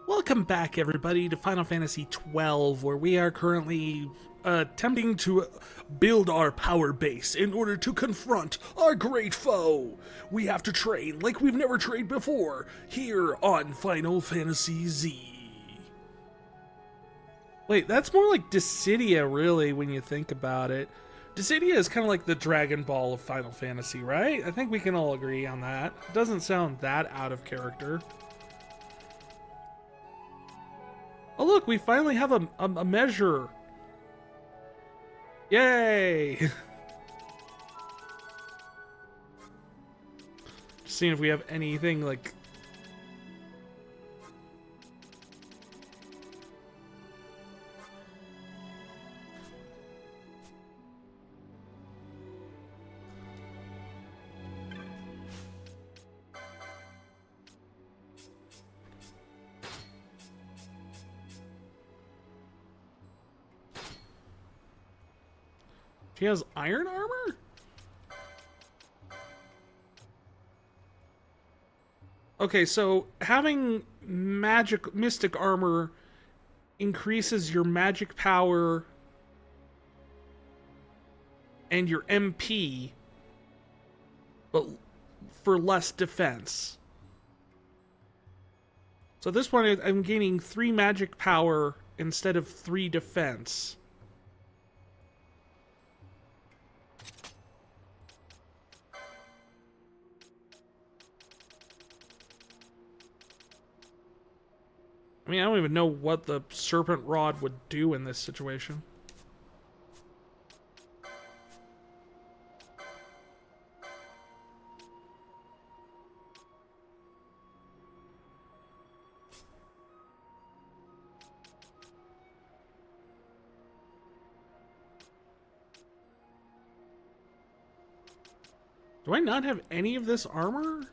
Welcome back, everybody, to Final Fantasy XII, where we are currently attempting to build our power base in order to confront our great foe. We have to train like we've never trained before here on Final Fantasy Z. Wait, that's more like Dissidia, really, when you think about it. Dissidia is kind of like the Dragon Ball of Final Fantasy, right? I think we can all agree on that. It doesn't sound that out of character. Oh look, we finally have a measure. Yay! Just seeing if we have anything like... She has iron armor? Okay, so having mystic armor increases your magic power and your MP, but for less defense. So at this point, I'm gaining 3 magic power instead of 3 defense. I mean, I don't even know what the Serpent Rod would do in this situation. Do I not have any of this armor?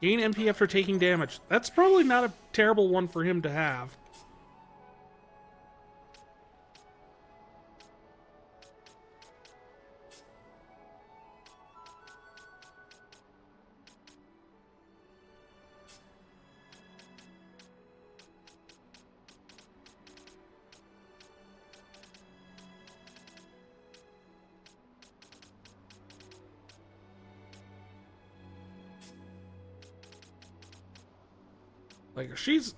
Gain MP after taking damage. That's probably not a terrible one for him to have. Like, she's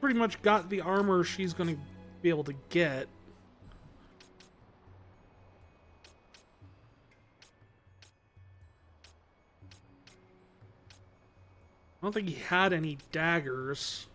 pretty much got the armor she's going to be able to get. I don't think he had any daggers.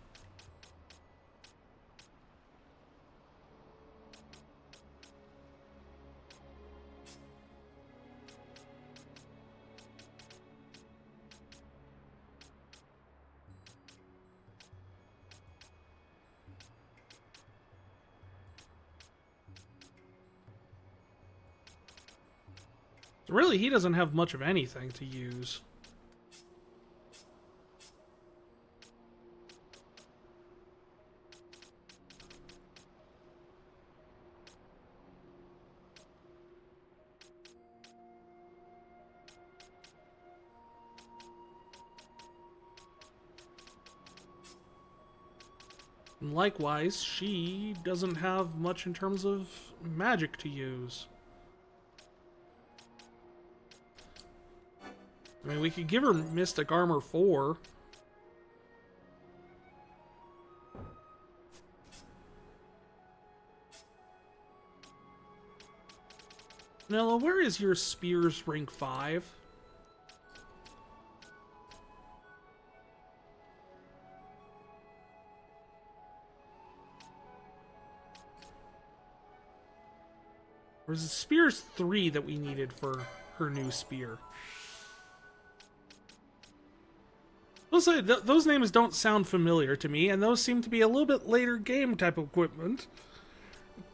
Really, he doesn't have much of anything to use. And likewise, she doesn't have much in terms of magic to use. I mean, we could give her Mystic Armor 4. Nella, where is your Spears rank 5? Or is it Spears 3 that we needed for her new spear? We'll say those names don't sound familiar to me, and those seem to be a little bit later game type of equipment.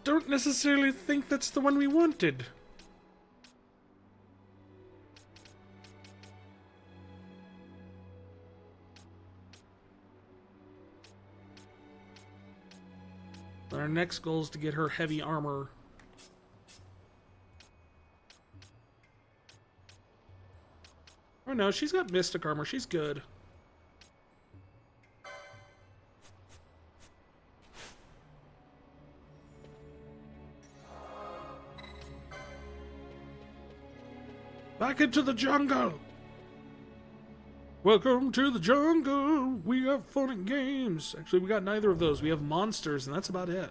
Don't necessarily think that's the one we wanted. Our next goal is to get her heavy armor. Oh no, she's got mystic armor. She's good. Back into the jungle! Welcome to the jungle! We have fun and games! Actually, we got neither of those. We have monsters, and that's about it.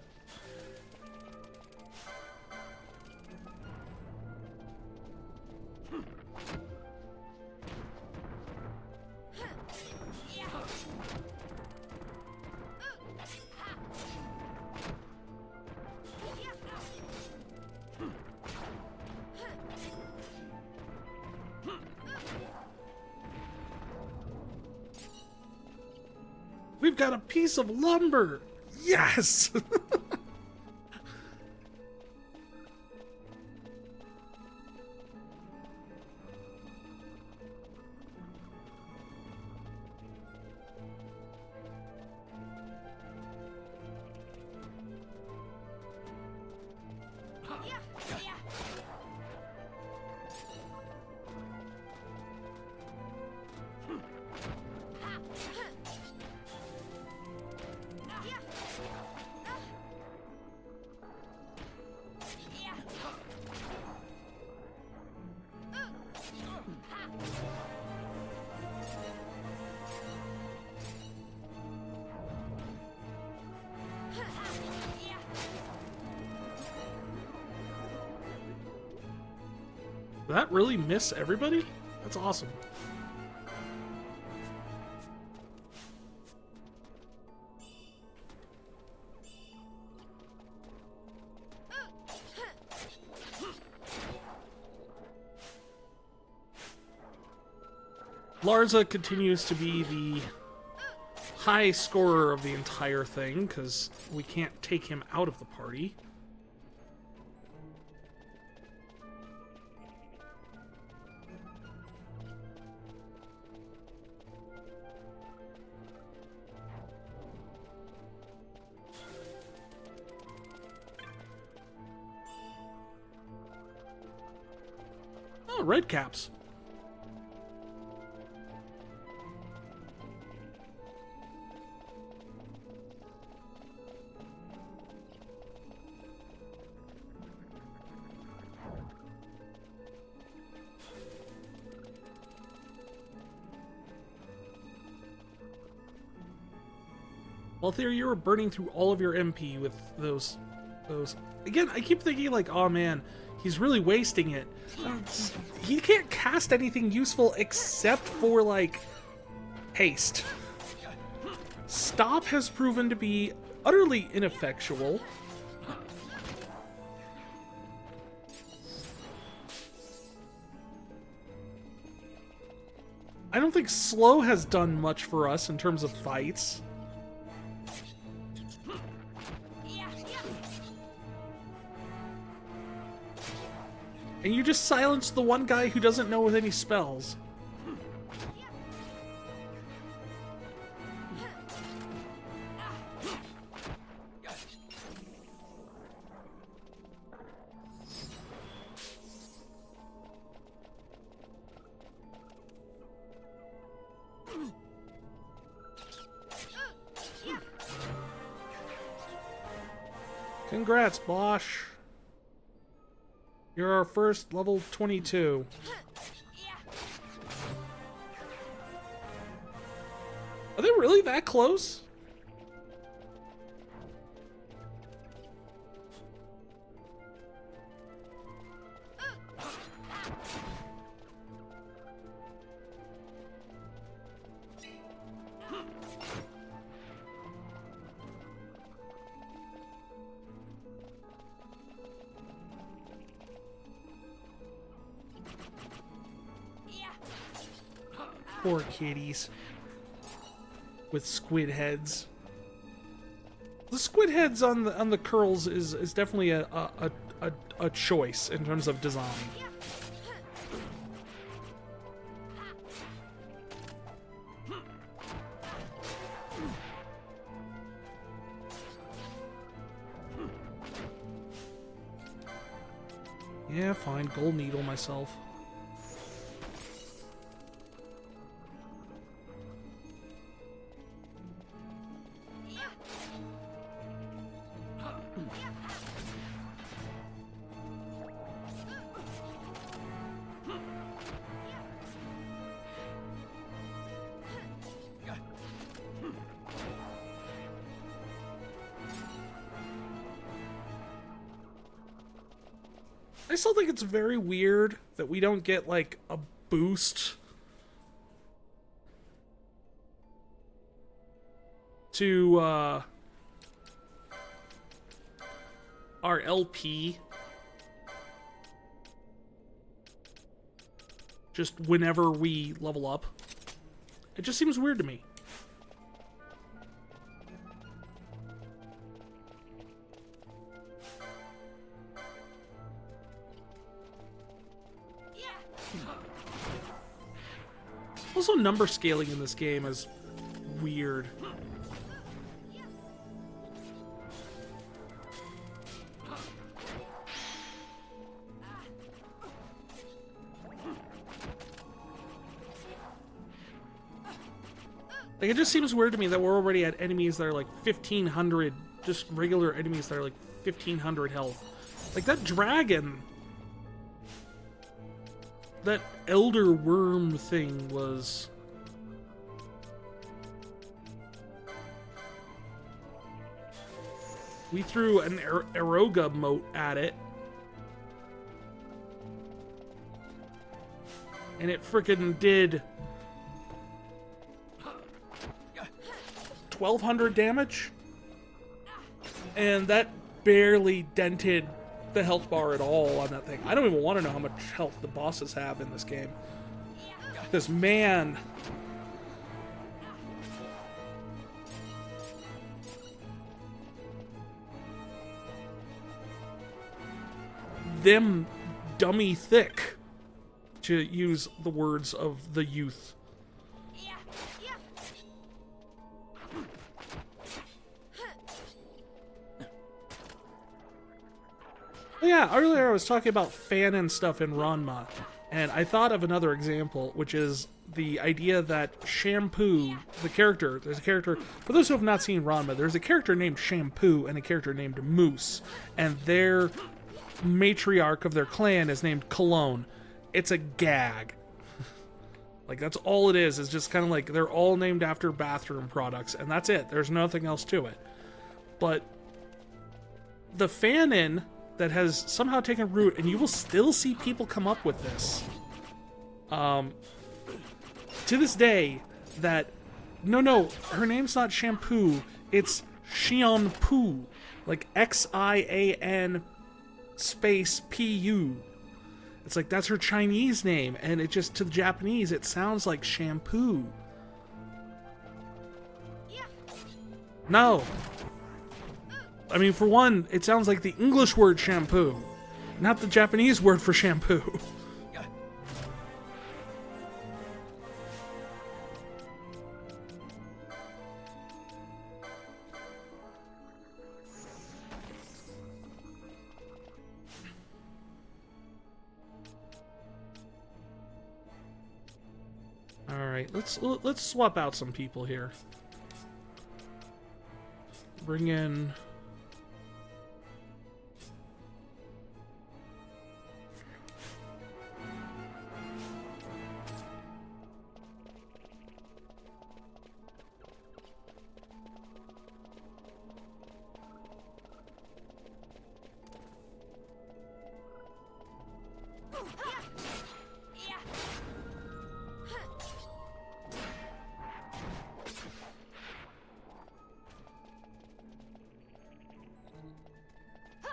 We've got a piece of lumber! Yes! Did that really miss everybody? That's awesome. Larza continues to be the high scorer of the entire thing, because we can't take him out of the party. Oh, red caps. Well, Theory, you were burning through all of your MP with those. Again, I keep thinking like, oh man, he's really wasting it. He can't cast anything useful except for like haste. Stop has proven to be utterly ineffectual. I don't think slow has done much for us in terms of fights. And you just silenced the one guy who doesn't know with any spells. Congrats, Bosch. You're our first level 22. Are they really that close? Poor kitties. With squid heads. The squid heads on the curls is definitely a choice in terms of design. Yeah, fine. Gold needle myself. I still think it's very weird that we don't get, like, a boost to, our LP. Just whenever we level up. It just seems weird to me. Also, number scaling in this game is weird. Like, it just seems weird to me that we're already at enemies that are like 1,500, just regular enemies that are like 1,500 health. Like, that dragon... That elder worm thing was... We threw an Eroga mote at it. And it frickin' did... 1,200 damage? And that barely dented the health bar at all on that thing. I don't even want to know how much health the bosses have in this game. Because, man... them dummy thick, to use the words of the youth. Yeah, earlier I was talking about fan and stuff in Ranma, and I thought of another example, which is the idea that Shampoo, the character, there's a character, for those who have not seen Ranma, there's a character named Shampoo and a character named Moose, and their matriarch of their clan is named Cologne. It's a gag. Like, that's all it is just kind of like, they're all named after bathroom products, and that's it. There's nothing else to it. But the fan-in that has somehow taken root, and you will still see people come up with this. To this day, that, no, her name's not Shampoo, it's Xianpu. Like, Xian space Pu. It's like, that's her Chinese name, and it just, to the Japanese, it sounds like shampoo. No. I mean, for one, it sounds like the English word shampoo, not the Japanese word for shampoo. All right, let's swap out some people here. Bring in.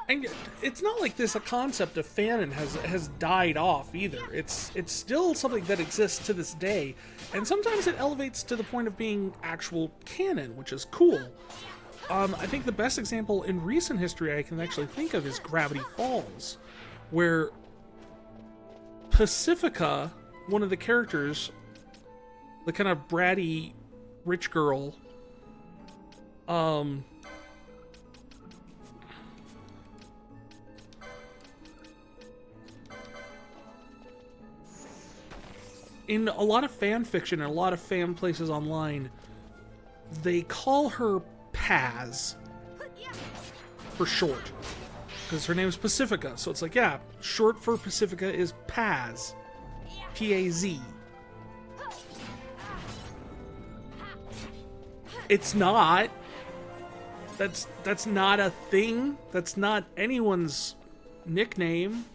And it's not like this, a concept of fanon has died off either. It's still something that exists to this day, and sometimes it elevates to the point of being actual canon, which is cool. I think the best example in recent history I can actually think of is Gravity Falls, where Pacifica, one of the characters, the kind of bratty rich girl, in a lot of fan fiction and a lot of fan places online, they call her Paz for short. Because her name is Pacifica. So it's like, yeah, short for Pacifica is Paz. P-A-Z. It's not. That's not a thing. That's not anyone's nickname.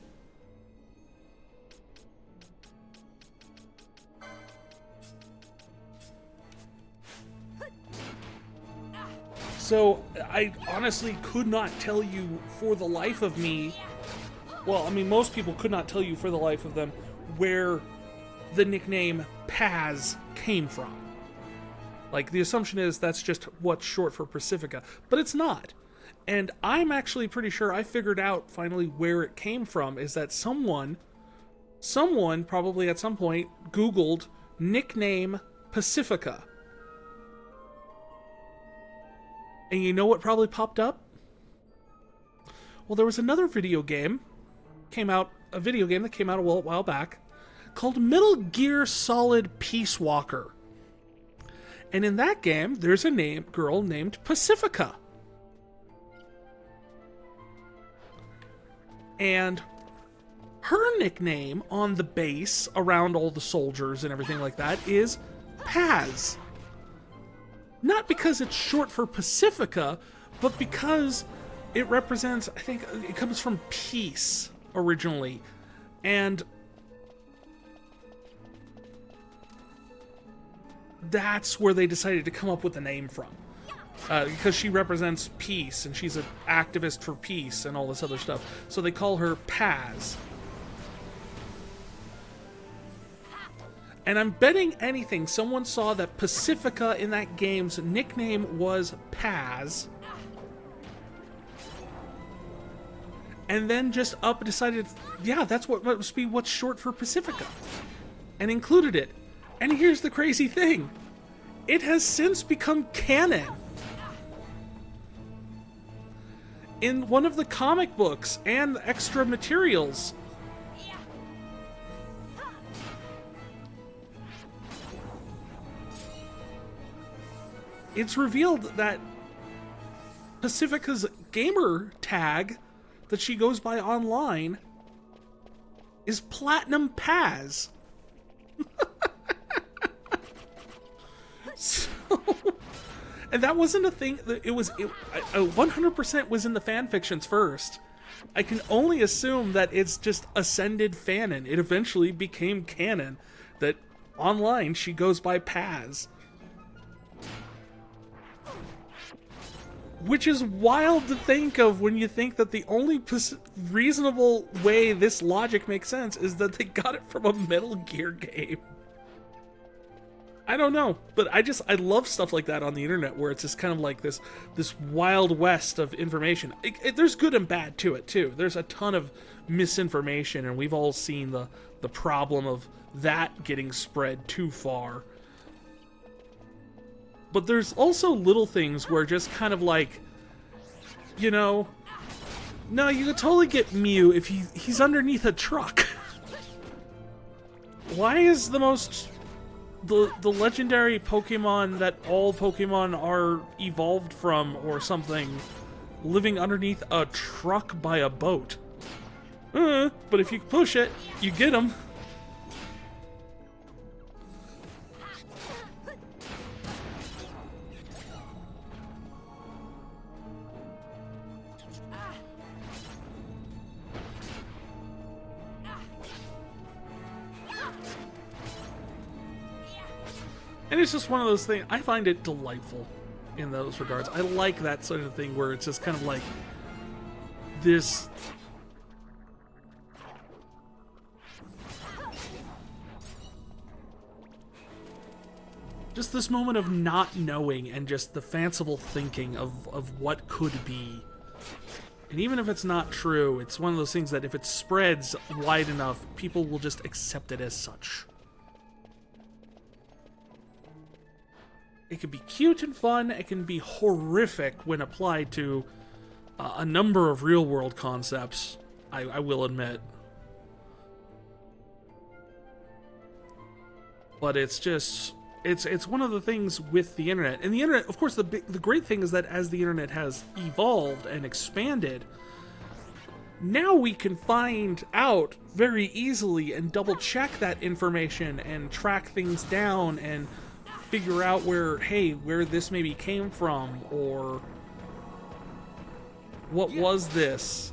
So, I honestly could not tell you for the life of me, well, I mean, most people could not tell you for the life of them where the nickname Paz came from. Like, the assumption is that's just what's short for Pacifica, but it's not. And I'm actually pretty sure I figured out finally where it came from, is that someone probably at some point Googled nickname Pacifica. And you know what probably popped up? Well, there was another video game that came out a while back called Metal Gear Solid Peace Walker. And in that game, there's a girl named Pacifica. And her nickname on the base, around all the soldiers and everything like that, is Paz. Not because it's short for Pacifica, but because it represents, I think, it comes from peace originally. And that's where they decided to come up with the name from. Because she represents peace, and she's an activist for peace and all this other stuff. So they call her Paz. And I'm betting anything someone saw that Pacifica in that game's nickname was Paz. And then just decided, yeah, that's what must be what's short for Pacifica. And included it. And here's the crazy thing. It has since become canon. In one of the comic books and extra materials. It's revealed that Pacifica's gamer tag that she goes by online is Platinum Paz. And that wasn't a thing. It 100% was in the fan fictions first. I can only assume that it's just ascended fanon. It eventually became canon that online she goes by Paz. Which is wild to think of when you think that the only reasonable way this logic makes sense is that they got it from a Metal Gear game. I don't know, but I love stuff like that on the internet where it's just kind of like this wild west of information. There's good and bad to it too. There's a ton of misinformation, and we've all seen the problem of that getting spread too far. But there's also little things where just kind of like, you know, no, you could totally get Mew if he's underneath a truck. Why is the legendary Pokemon that all Pokemon are evolved from or something living underneath a truck by a boat? But if you push it, you get them. And it's just one of those things, I find it delightful in those regards. I like that sort of thing where it's just kind of like this... just this moment of not knowing and just the fanciful thinking of what could be. And even if it's not true, it's one of those things that if it spreads wide enough, people will just accept it as such. It can be cute and fun, it can be horrific when applied to a number of real-world concepts, I will admit. But it's just it's one of the things with the internet. And the internet, of course, the great thing is that as the internet has evolved and expanded, now we can find out very easily and double check that information and track things down and figure out where this maybe came from, or what was this.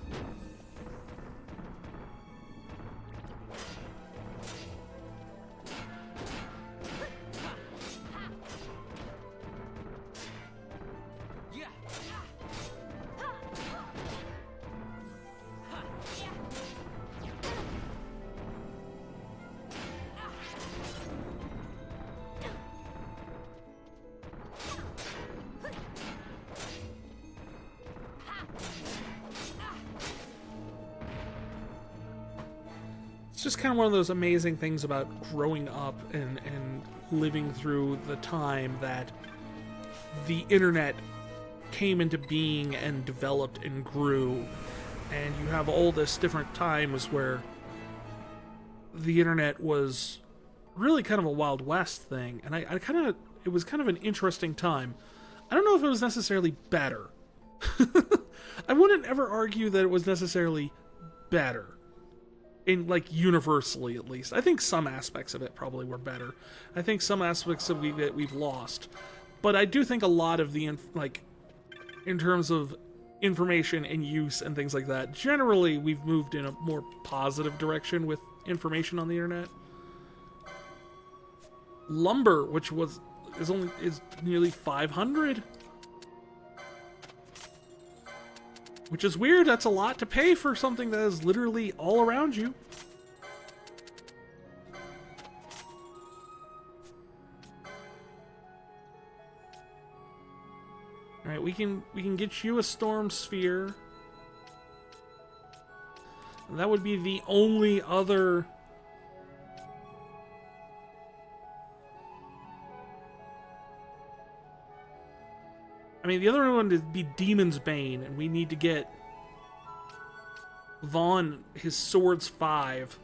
It's just kind of one of those amazing things about growing up and living through the time that the internet came into being and developed and grew, and you have all this different times where the internet was really kind of a Wild West thing, and it was kind of an interesting time. I don't know if it was necessarily better. I wouldn't ever argue that it was necessarily better. In, like, universally, at least. I think some aspects of it probably were better. I think some aspects of that we've lost. But I do think a lot of the, in terms of information and use and things like that, generally we've moved in a more positive direction with information on the internet. Lumber, which is nearly 500. Which is weird, that's a lot to pay for something that is literally all around you. Alright, we can get you a storm sphere. And that would be the only other... I mean, the other one would be Demon's Bane, and we need to get Vaughn his swords 5.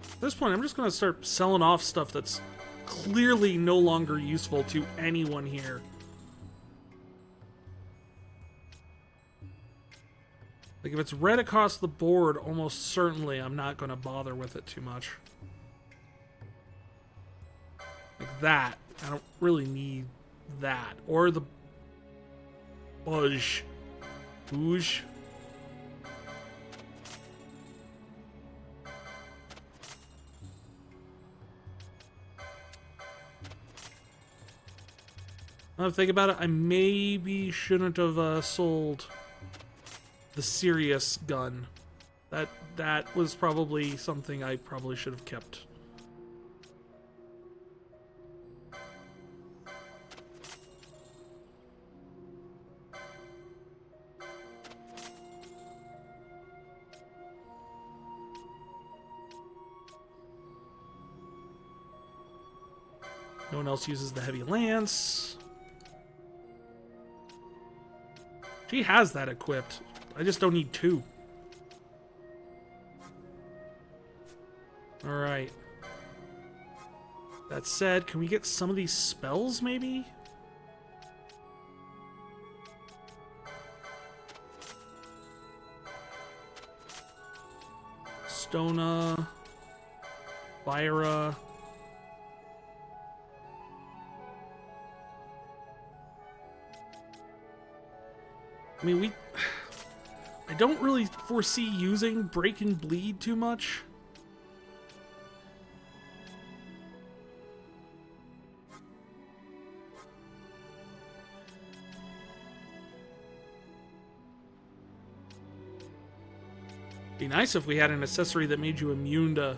At this point, I'm just going to start selling off stuff that's clearly no longer useful to anyone here. Like, if it's red across the board, almost certainly I'm not going to bother with it too much. Like that. I don't really need that. Or the Bouge. Bouge. Now, think about it, I maybe shouldn't have sold the Sirius gun. That was probably something I probably should have kept. No one else uses the heavy lance. She has that equipped. I just don't need 2. Alright. That said, can we get some of these spells, maybe? Stona. Byra. I mean, I don't really foresee using Break and Bleed too much. Be nice if we had an accessory that made you immune to...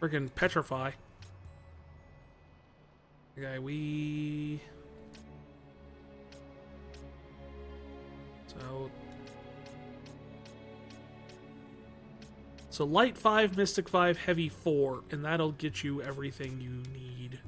Friggin' petrify. Okay, we... So light 5, mystic 5, heavy 4, and that'll get you everything you need.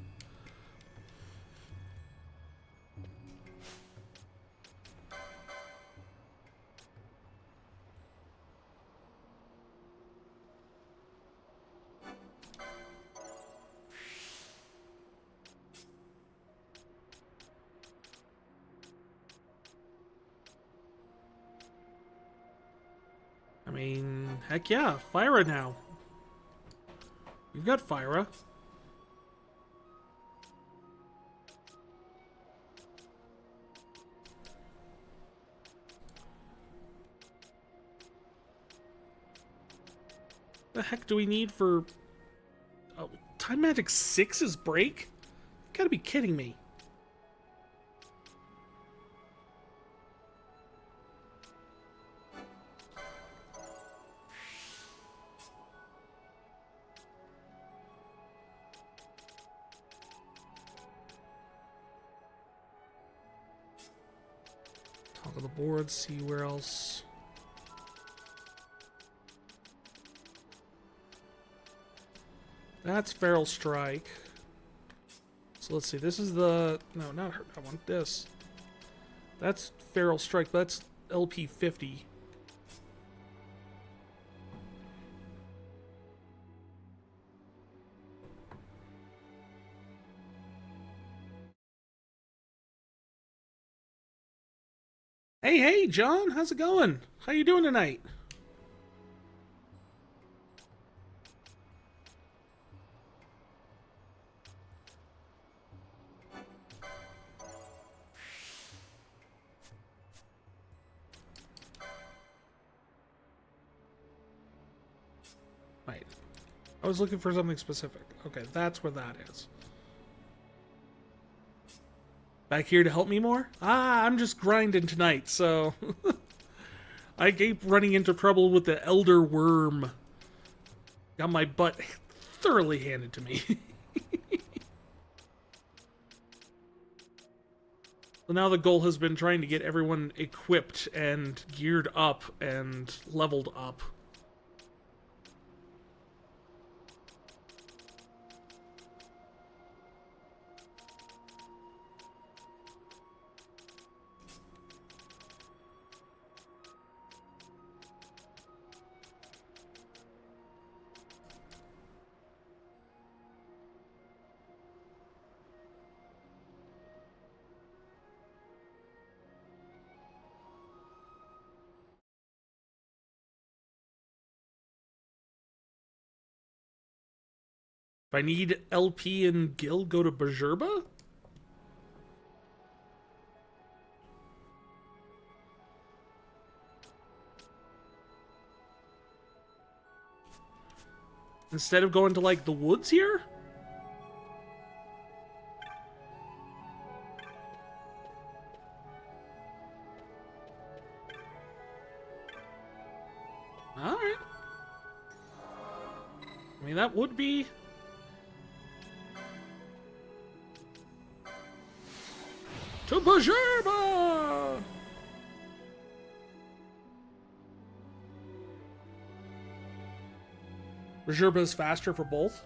I mean, heck yeah, Fyra now. You've got Fyra. The heck do we need for... Oh, Time Magic 6's break? You gotta be kidding me. Top of the board, see where else... That's Feral Strike. So let's see, this is the... No, not her. I want this. That's Feral Strike, that's LP 50. Hey, John, how's it going? How you doing tonight? Wait. I was looking for something specific. Okay, that's where that is. Back here to help me more? Ah, I'm just grinding tonight, so... I keep running into trouble with the Elder Worm. Got my butt thoroughly handed to me. So now the goal has been trying to get everyone equipped and geared up and leveled up. If I need LP and Gil, go to Bajurba? Instead of going to, like, the woods here? Alright. I mean, that would be... To Bajurba! Bajurba is faster for both.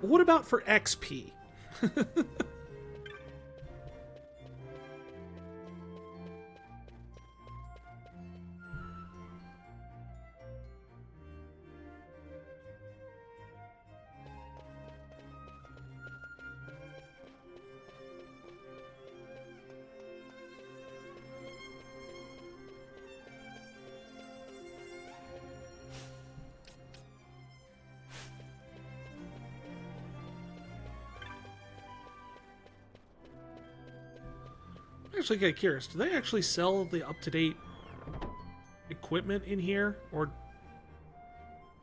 What about for XP? Actually get curious, do they actually sell the up-to-date equipment in here, or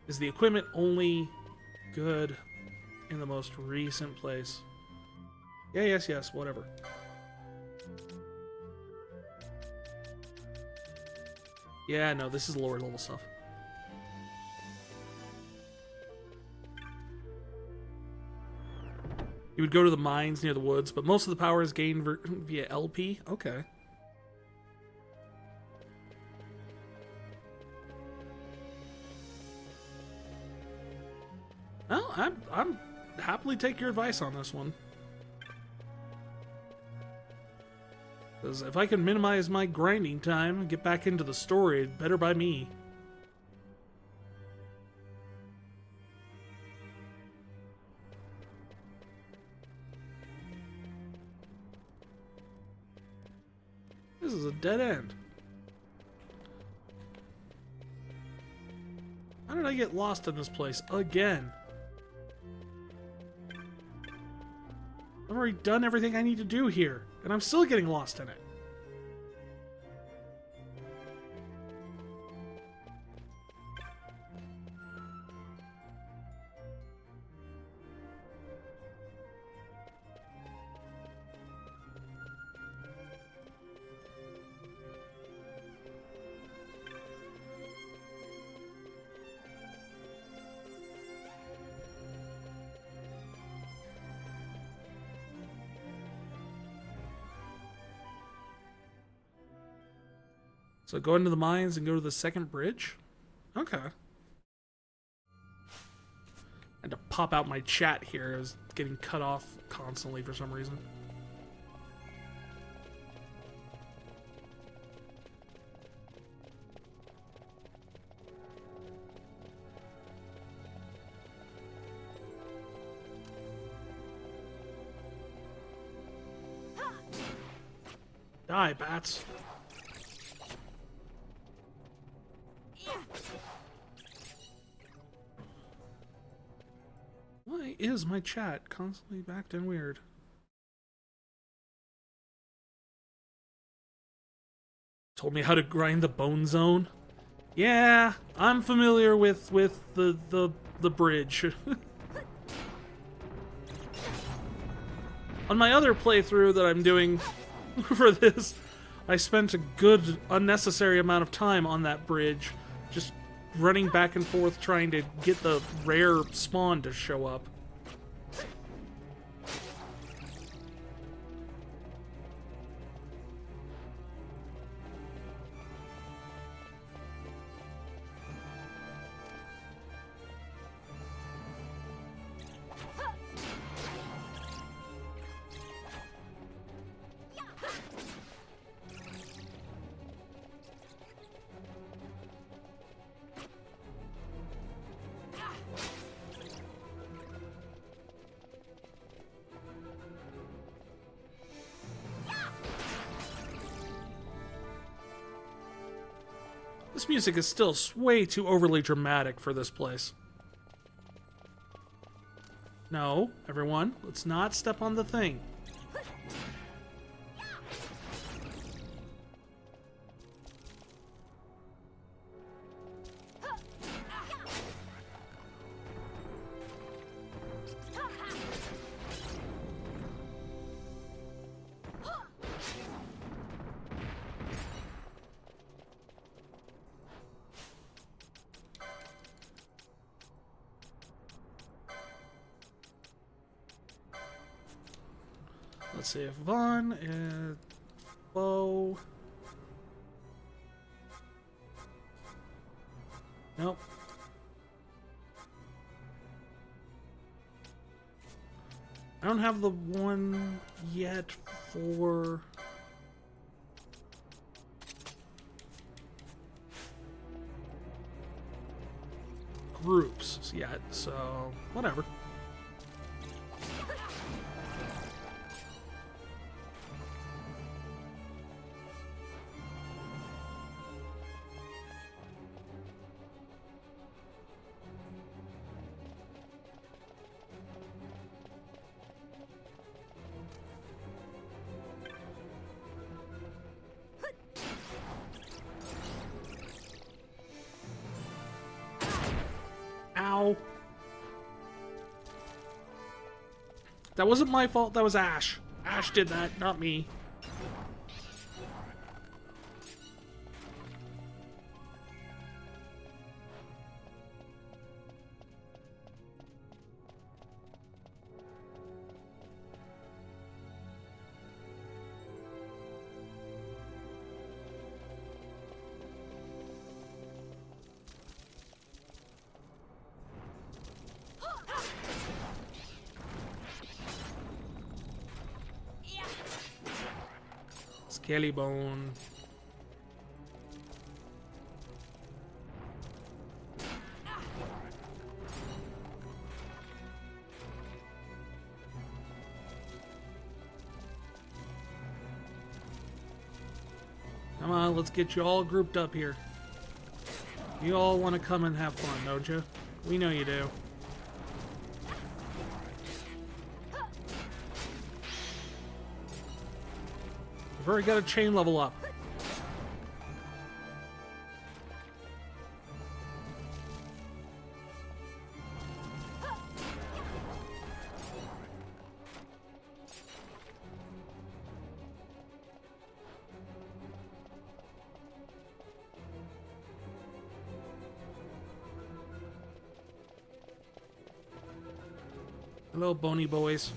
is the equipment only good in the most recent place? Yeah, yes, whatever. Yeah, no, this is lower level stuff. You would go to the mines near the woods, but most of the power is gained via LP. Okay. Well, I'm happily take your advice on this one. Because if I can minimize my grinding time and get back into the story, better by me. This is a dead end. How did I get lost in this place again? I've already done everything I need to do here, and I'm still getting lost in it. So go into the mines and go to the second bridge? Okay. I had to pop out my chat here. I was getting cut off constantly for some reason. Die, bats. Why is my chat constantly backed and weird? Told me how to grind the bone zone. Yeah, I'm familiar with the bridge. On my other playthrough that I'm doing for this, I spent a good unnecessary amount of time on that bridge, just running back and forth trying to get the rare spawn to show up. This music is still way too overly dramatic for this place. No, everyone, let's not step on the thing. Let's see if Vaughn is bow. Nope. I don't have the one yet for groups yet, so whatever. Ow. That wasn't my fault, that was Ash. Ash did that, not me. Skelly bone. Come on, let's get you all grouped up here. You all want to come and have fun, don't you? We know you do. We've already got a chain level up. Hello, bony boys.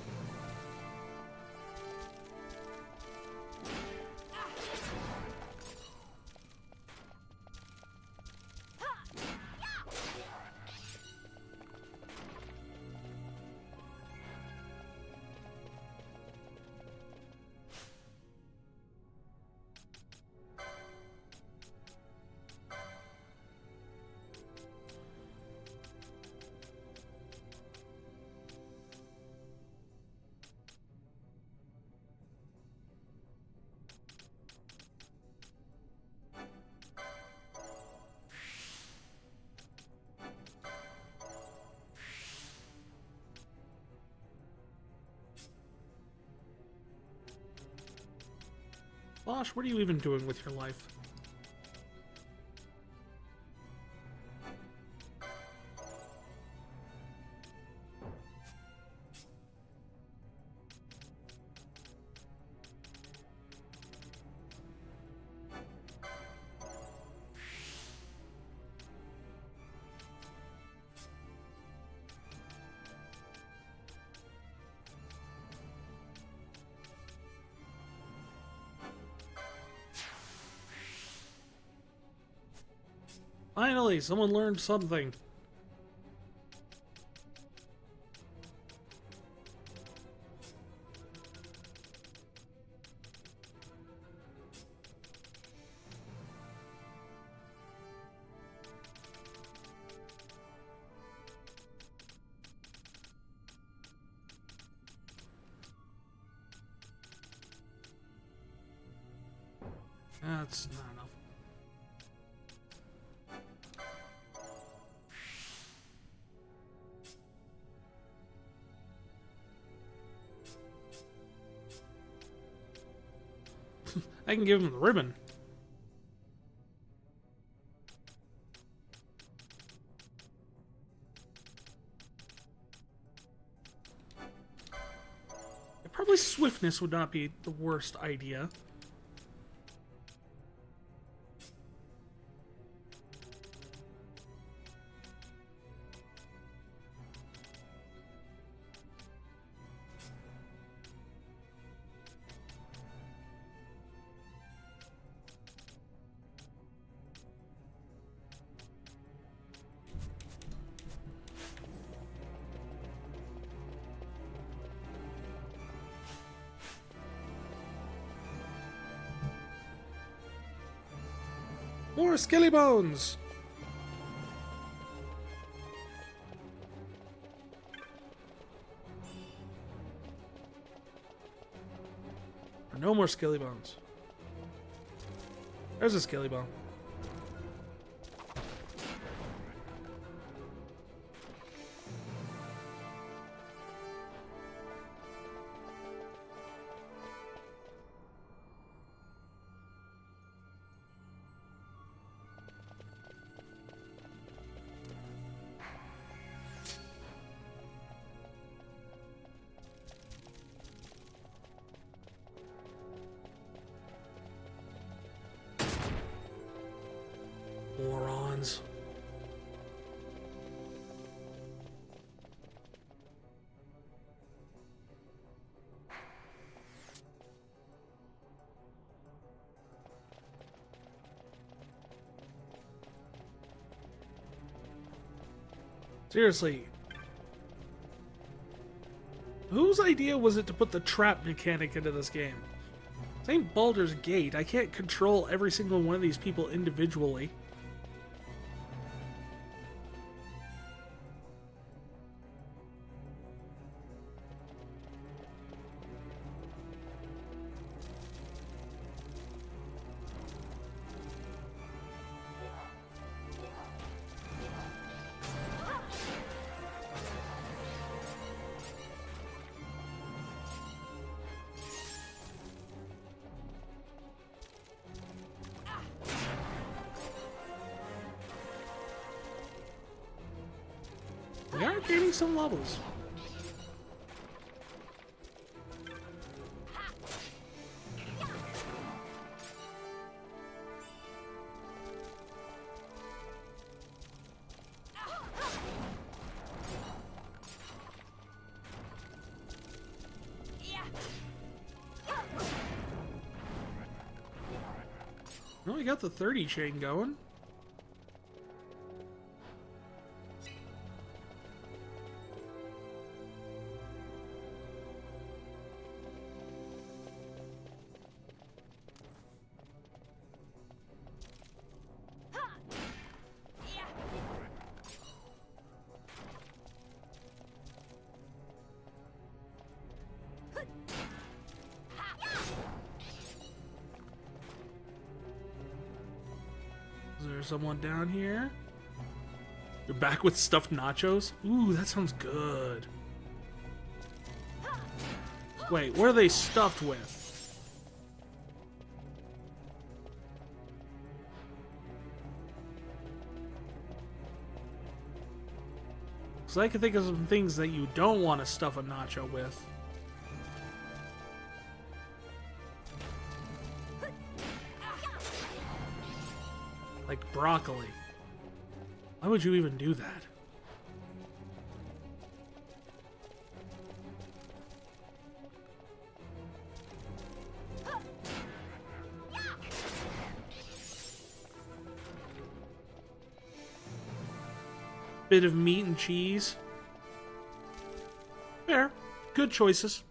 Bosh, what are you even doing with your life? Finally, someone learned something. That's not enough. I can give him the ribbon. Probably swiftness would not be the worst idea. More skelly bones! Or no more skelly bones. There's a skelly bone. Morons. Seriously. Whose idea was it to put the trap mechanic into this game? Same Baldur's Gate. I can't control every single one of these people individually. We are gaining some levels. Well, we got the 30 chain going. Is there someone down here? You're back with stuffed nachos? Ooh, that sounds good. Wait, what are they stuffed with? So I can think of some things that you don't want to stuff a nacho with. Like broccoli. Why would you even do that? Bit of meat and cheese. Fair. Good choices.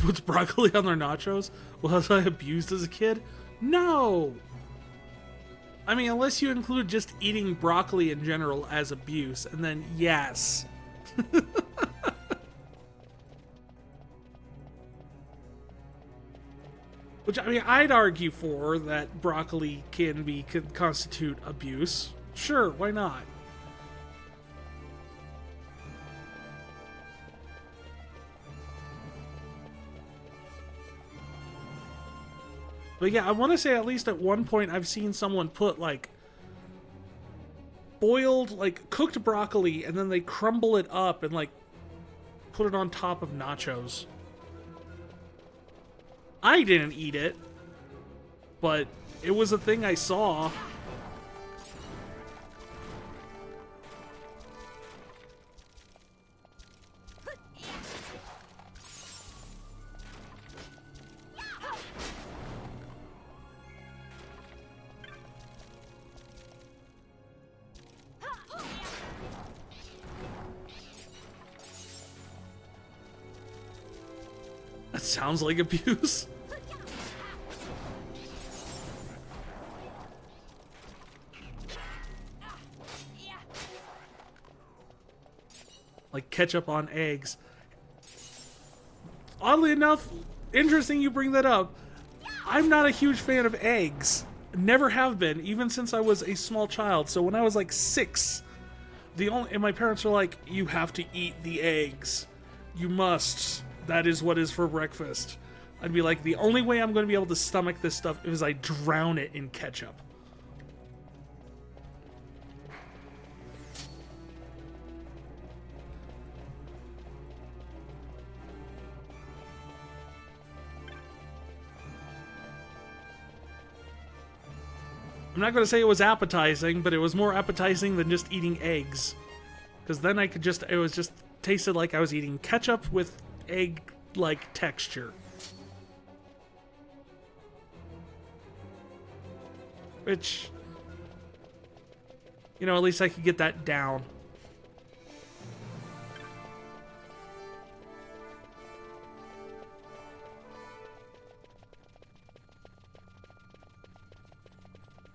Puts broccoli on their nachos? Was I abused as a kid? No! I mean, unless you include just eating broccoli in general as abuse, and then yes. Which, I mean, I'd argue for that broccoli could constitute abuse. Sure, why not? But yeah, I want to say at least at one point I've seen someone put, like, boiled, like, cooked broccoli, and then they crumble it up and, like, put it on top of nachos. I didn't eat it, but it was a thing I saw. That sounds like abuse. Like ketchup on eggs. Oddly enough, interesting you bring that up. I'm not a huge fan of eggs. Never have been, even since I was a small child. So when I was like 6, and my parents were like, you have to eat the eggs. You must. That is what is for breakfast. I'd be like, the only way I'm going to be able to stomach this stuff is I drown it in ketchup. I'm not going to say it was appetizing, but it was more appetizing than just eating eggs. Because then I could just, it was just tasted like I was eating ketchup with egg-like texture. Which, you know, at least I could get that down.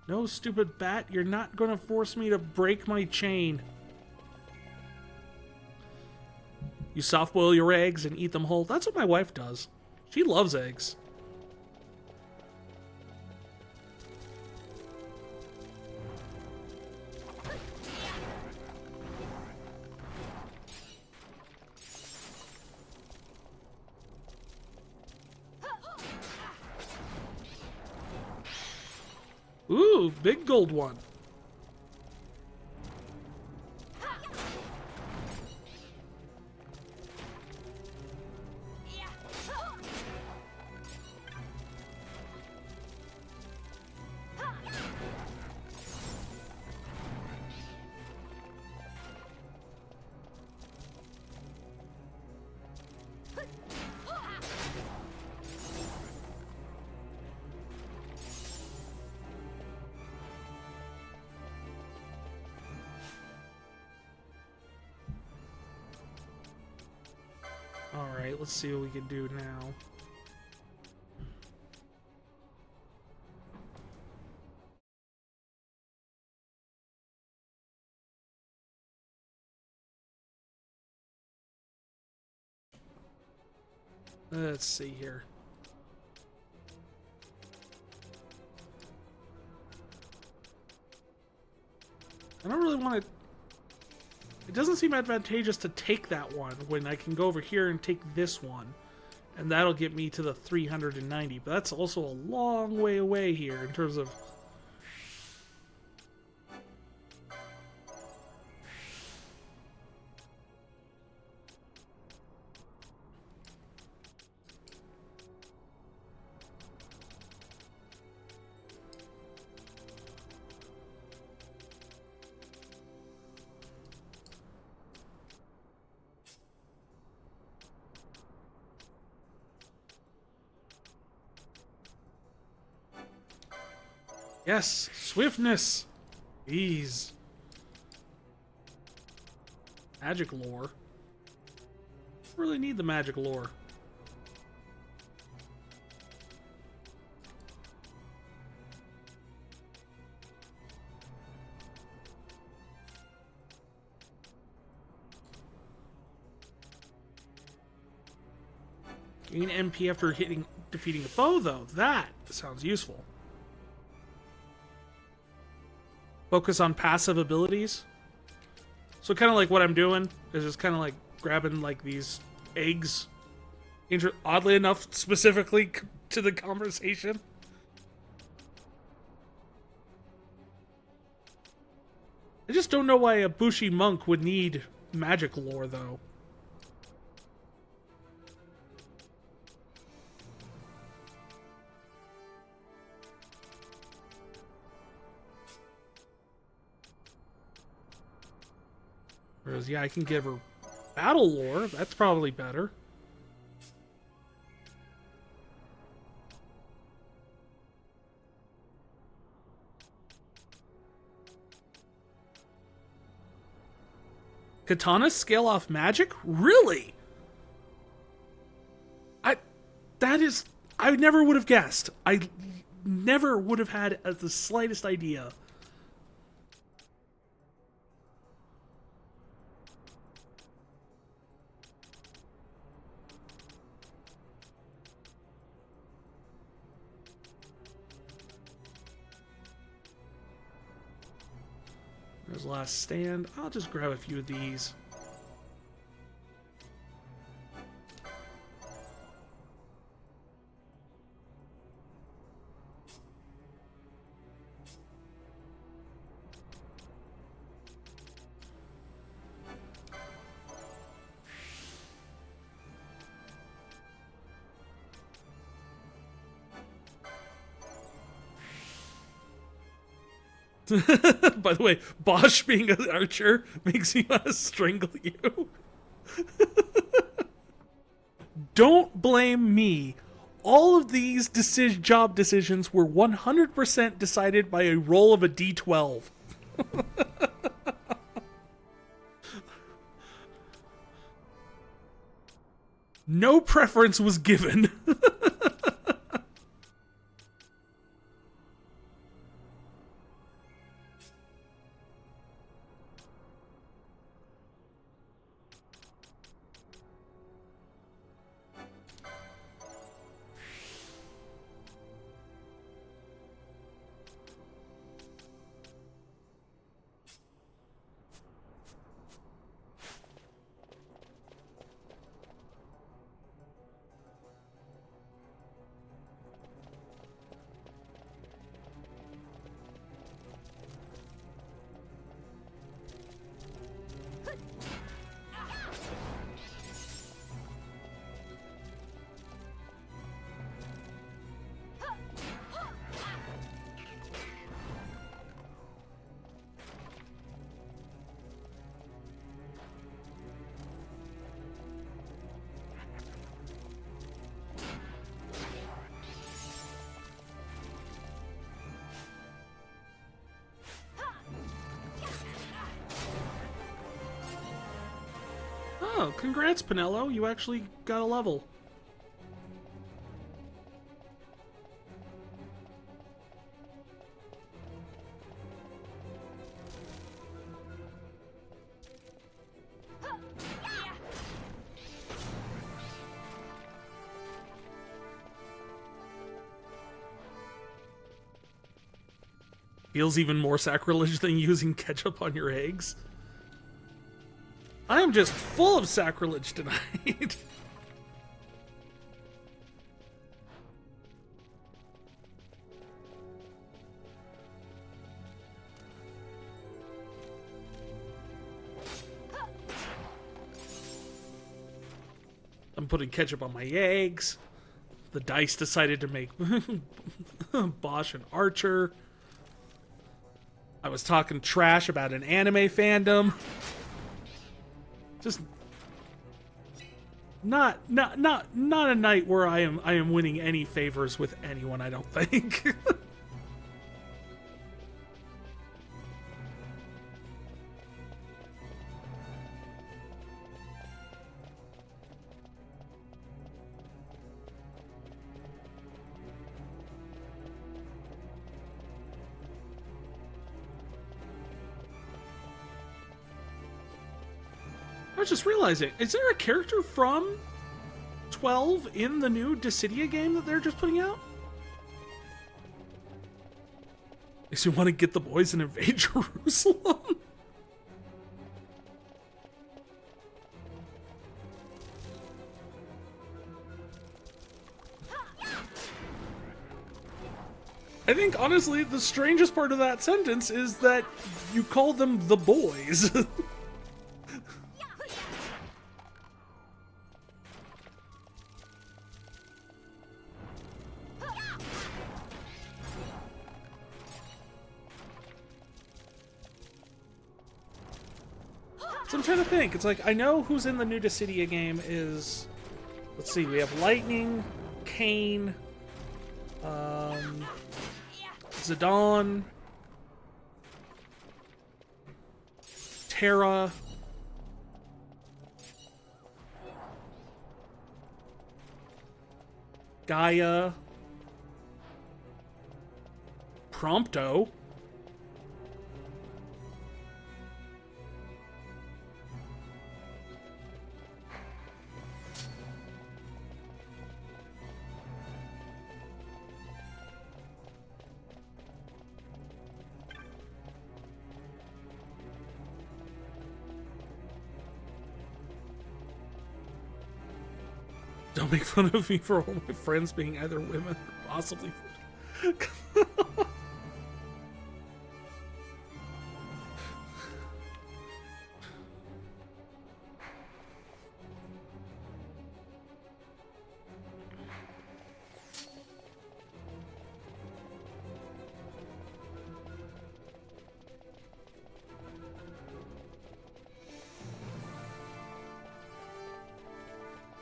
No, stupid bat, you're not gonna force me to break my chain. You soft boil your eggs and eat them whole. That's what my wife does. She loves eggs. Ooh, big gold one. Alright, let's see what we can do now. Let's see here. I don't really want to... It doesn't seem advantageous to take that one when I can go over here and take this one. And that'll get me to the 390. But that's also a long way away here in terms of... Yes, swiftness. Ease. Magic lore. Really need the magic lore. Gain MP after defeating a foe, though. That sounds useful. Focus on passive abilities. So kind of like what I'm doing is just kind of like grabbing like these eggs. Oddly enough, specifically to the conversation. I just don't know why a Bushi monk would need magic lore, though. Whereas, yeah, I can give her battle lore. That's probably better. Katana scale off magic? Really? I never would have guessed. I never would have had the slightest idea. There's last stand. I'll just grab a few of these. By the way, Bosch being an archer makes me want to strangle you. Don't blame me. All of these job decisions were 100% decided by a roll of a d12. No preference was given. Oh, congrats, Pinello. You actually got a level. Feels even more sacrilege than using ketchup on your eggs. I am just full of sacrilege tonight. I'm putting ketchup on my eggs. The dice decided to make Bosch an archer. I was talking trash about an anime fandom. Just not a night where I am winning any favors with anyone, I don't think. I was just realizing, is there a character from 12 in the new Dissidia game that they're just putting out? Makes you want to get the boys and invade Jerusalem. I think, honestly, the strangest part of that sentence is that you call them the boys. So I'm trying to think. It's like, I know who's in the new Dissidia game is... Let's see, we have Lightning, Cain, Zidane, Terra, Gaia, Prompto. Don't make fun of me for all my friends being either women or possibly...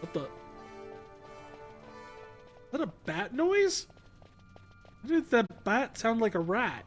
What the? Is that a bat noise? Why did that bat sound like a rat?